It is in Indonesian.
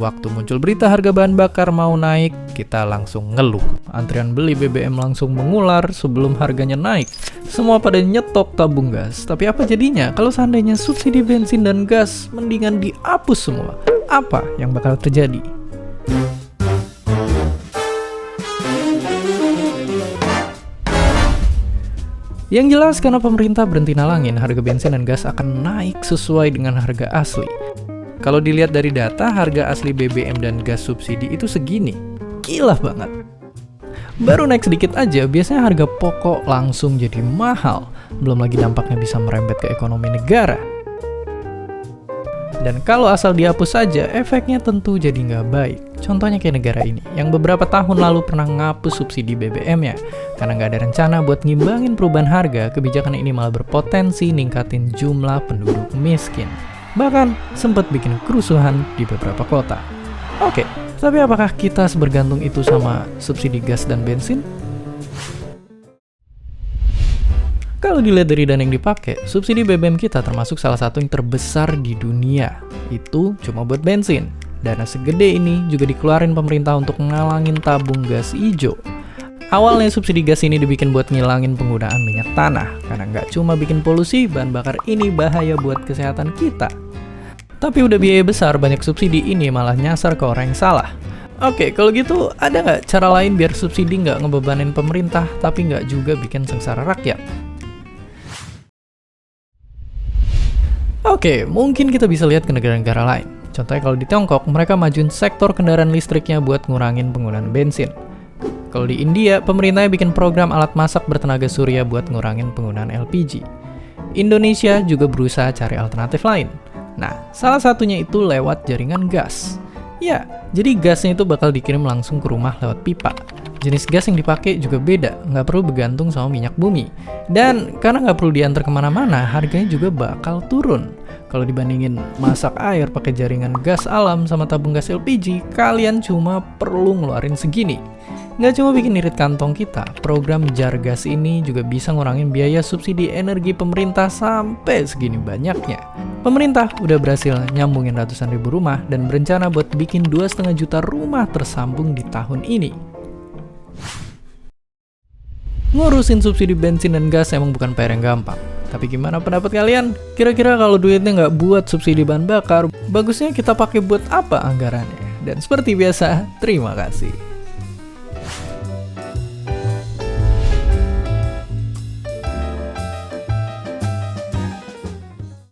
Waktu muncul berita harga bahan bakar mau naik, kita langsung ngeluh. Antrian beli BBM langsung mengular sebelum harganya naik. Semua pada nyetok tabung gas. Tapi apa jadinya kalau seandainya subsidi bensin dan gas mendingan dihapus semua? Apa yang bakal terjadi? Yang jelas karena pemerintah berhenti nalangin, harga bensin dan gas akan naik sesuai dengan harga asli. Kalau dilihat dari data, harga asli BBM dan gas subsidi itu segini. Gila banget. Baru naik sedikit aja, biasanya harga pokok langsung jadi mahal. Belum lagi dampaknya bisa merembet ke ekonomi negara. Dan kalau asal dihapus saja, efeknya tentu jadi nggak baik. Contohnya kayak negara ini, yang beberapa tahun lalu pernah ngapus subsidi BBM-nya. Karena nggak ada rencana buat ngimbangin perubahan harga, kebijakan ini malah berpotensi ningkatin jumlah penduduk miskin. Bahkan sempat bikin kerusuhan di beberapa kota. Oke, tapi apakah kita sebergantung itu sama subsidi gas dan bensin? Kalau dilihat dari dana yang dipakai, subsidi BBM kita termasuk salah satu yang terbesar di dunia. Itu cuma buat bensin. Dana segede ini juga dikeluarin pemerintah untuk ngalangin tabung gas hijau. Awalnya subsidi gas ini dibikin buat ngilangin penggunaan minyak tanah. Karena nggak cuma bikin polusi, bahan bakar ini bahaya buat kesehatan kita. Tapi udah biaya besar, banyak subsidi ini malah nyasar ke orang yang salah. Oke, kalau gitu ada nggak cara lain biar subsidi nggak ngebebanin pemerintah, tapi nggak juga bikin sengsara rakyat? Oke, mungkin kita bisa lihat ke negara-negara lain. Contohnya kalau di Tiongkok, mereka majuin sektor kendaraan listriknya buat ngurangin penggunaan bensin. Kalau di India, pemerintahnya bikin program alat masak bertenaga surya buat ngurangin penggunaan LPG. Indonesia juga berusaha cari alternatif lain. Nah, salah satunya itu lewat jaringan gas. Ya, jadi gasnya itu bakal dikirim langsung ke rumah lewat pipa. Jenis gas yang dipakai juga beda, nggak perlu bergantung sama minyak bumi. Dan karena nggak perlu diantar kemana-mana, harganya juga bakal turun. Kalau dibandingin masak air pakai jaringan gas alam sama tabung gas LPG, kalian cuma perlu ngeluarin segini. Nggak cuma bikin irit kantong kita, program Jargas ini juga bisa ngurangin biaya subsidi energi pemerintah sampai segini banyaknya. Pemerintah udah berhasil nyambungin ratusan ribu rumah dan berencana buat bikin 2,5 juta rumah tersambung di tahun ini. Ngurusin subsidi bensin dan gas emang bukan PR yang gampang. Tapi gimana pendapat kalian? Kira-kira kalau duitnya nggak buat subsidi bahan bakar, bagusnya kita pakai buat apa anggarannya? Dan seperti biasa, terima kasih.